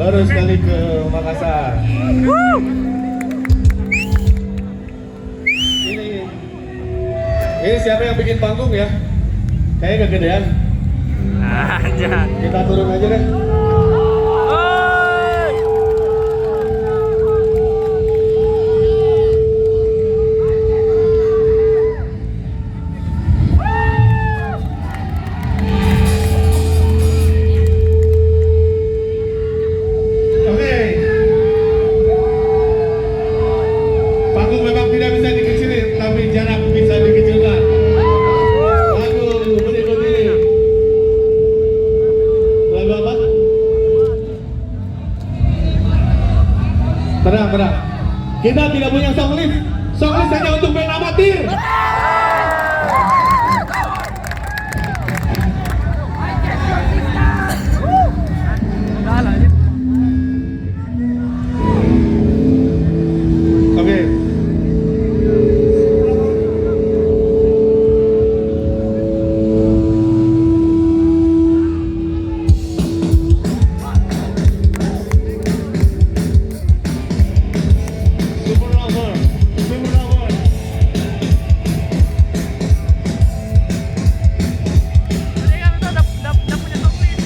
baru sekali ke Makassar. Ini siapa yang bikin panggung ya? Kayaknya kegedean. Aja. Kita turun aja deh. Oke. Panggung memang tidak bisa dikecilin, tapi jarak bisa dikecilkan. Lagu berikut ini. Lagu apa? Tenang, tenang. Kita tidak punya songlist. Songlist hanya untuk band amatir. Oke. Super lover, super lover. Tadi kan itu udah punya songlist.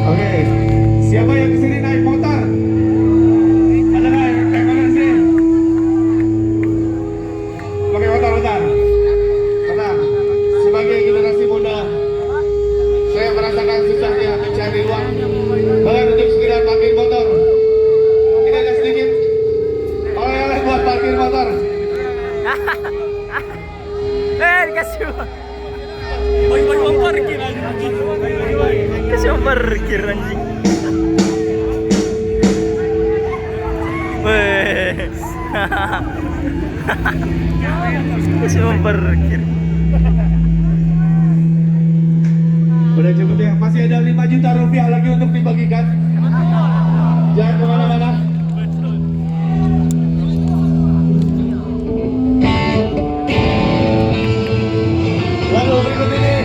Oke, siapa yang kesini naik motor? Ada nggak yang naik motor sini? Oke, bentar. Tenang, sebagai generasi muda, saya merasakan susahnya mencari uang. Bahkan untuk sekedar parkir motor. Ini ada sedikit oleh-oleh buat parkir motor. Dikasih uang parkir anjing. Kasih uang parkir anjing. Weh. Kasih uang parkir. Udah cukup ya, masih ada 5 juta rupiah lagi untuk dibagikan. Jangan kemana-mana. Lalu berikut ini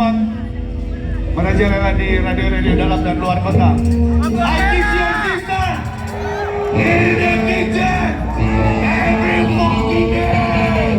Muhammad, merajalela di radio-radio dalam dan luar kota. I kiss your sister in the kitchen every fucking day.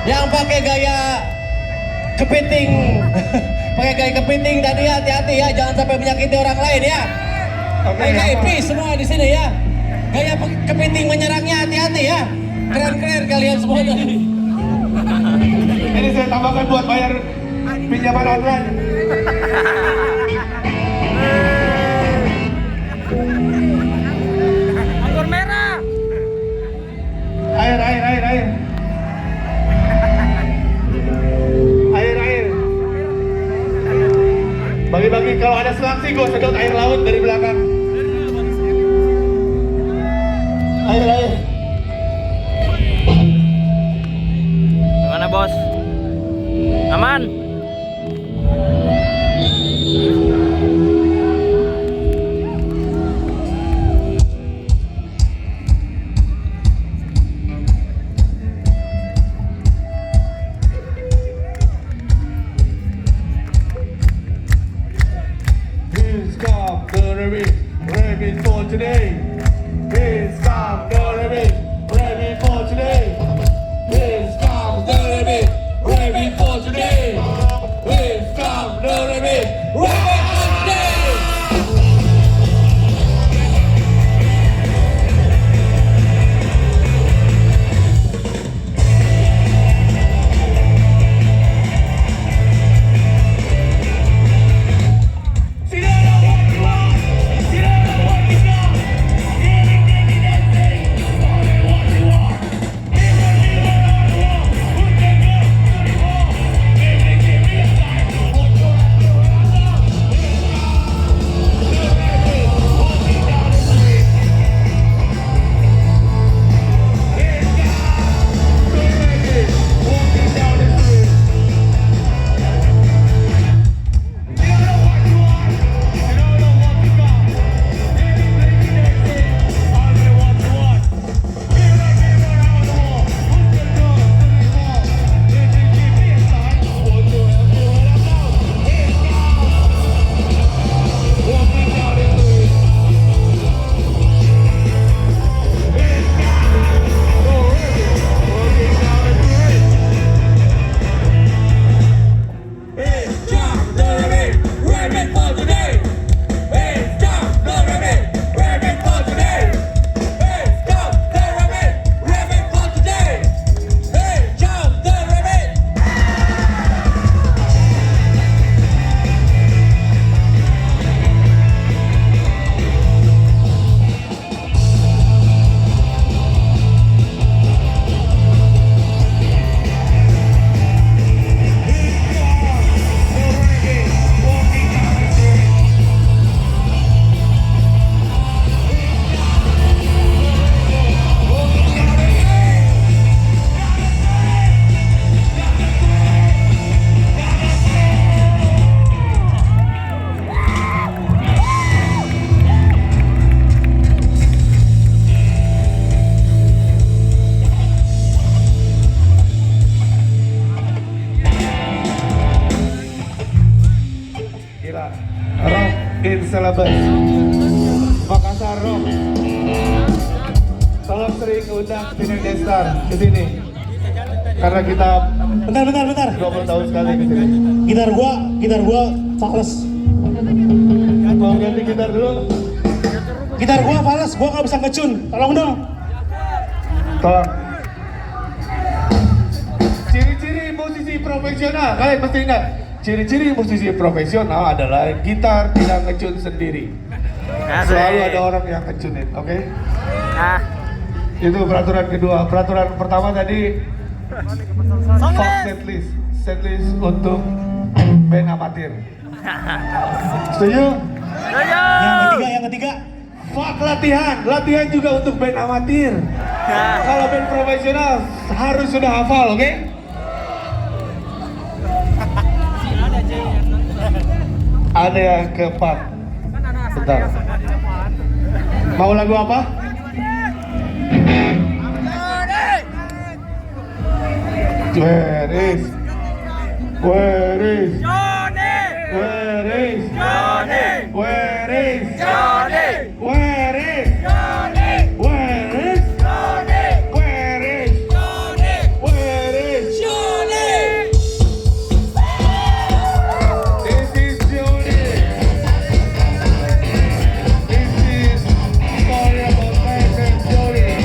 Yang pakai gaya kepiting, pakai gaya kepiting tadi ya, hati-hati ya, jangan sampai menyakiti orang lain ya. Oke, peace semua di sini ya. Gaya kepiting menyerangnya hati-hati ya. Keren-keren kalian semua tadi. Ini saya tambahkan buat bayar pinjaman online. Anggur merah. Air. Bagi-bagi kalau ada selang sih gue sedot air laut dari belakang. Air. Gimana bos? Aman? Ready for today. Please come the remix. Ready for today. Please come the remix. Ready for today. Please come the remix. Ready for today. Rock in Syllabus Makassar Rock. Tolong sering undang Pinang Destar ke sini. Karena kita Bentar. 20 tahun sekali ke sini. Gitar gua fals. Mau ganti gitar dulu? Gitar gua fals, gua nggak bisa ngecun. Tolong dong. Tolong. Ciri-ciri musisi profesional, kalian mesti ingat. Ciri-ciri musisi profesional adalah gitar tidak ngecun sendiri. Selalu ada orang yang ngecunin, oke? Ah, Itu peraturan kedua. Peraturan pertama tadi fuck setlist. Setlist untuk band amatir. Setuju? Yang ketiga. Fuck latihan. Latihan juga untuk band amatir. Kalau band profesional harus sudah hafal, oke? Ada yang keempat. Bentar. Mau lagu apa? Where is Johnny? Where is Johnny? Where is Johnny? Where is Johnny? Where is Johnny? Where is Johnny? Where is Johnny? Where is Johnny? This is Johnny. This is story about my friend Johnny.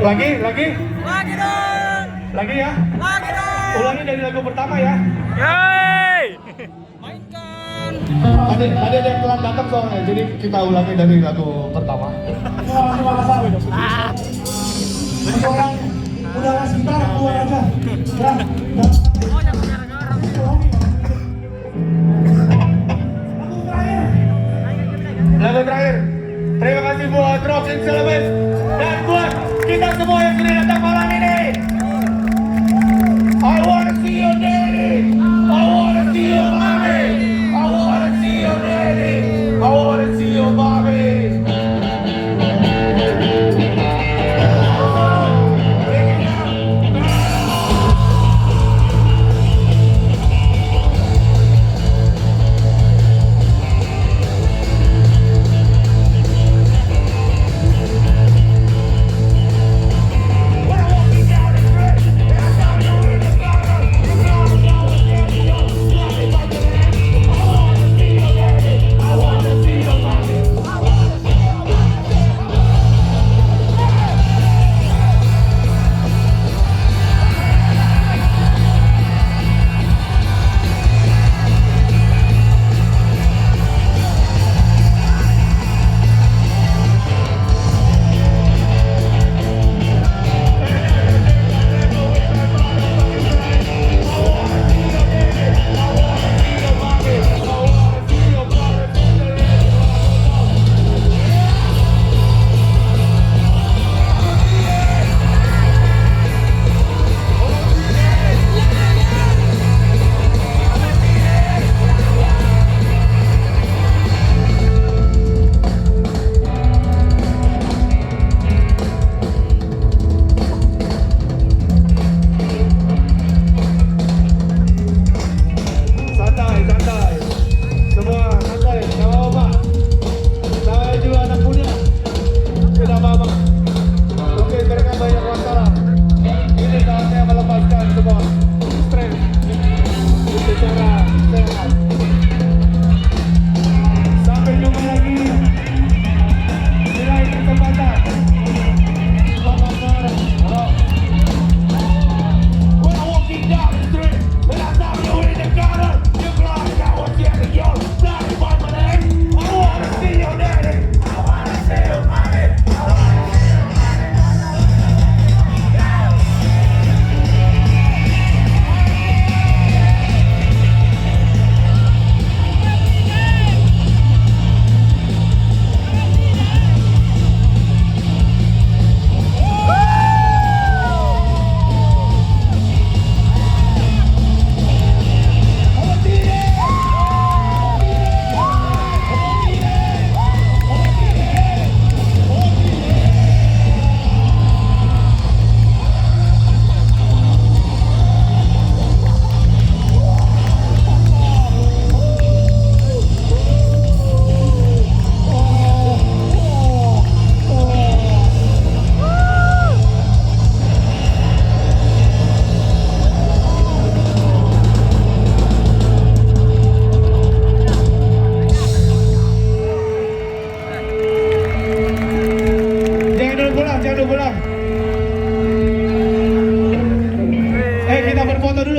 Lagi dong. Lagi ya. Lagi dong. Ulangi dari lagu pertama ya. Yeay. Mainkan. Ada yang telat datang soalnya, jadi kita ulangi dari lagu pertama. Orang udah ngasih gitar keluar aja. Lagu terakhir. Terima kasih buat Rock in Syllabus dan buat kita semua yang sudah datang malam ini. I wanna see your daddy. I wanna see your mommy. I wanna see your daddy. I wanna see your mommy.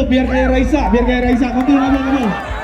biar kayak Raisa, biar kayak Raisa. Kamu ngomong.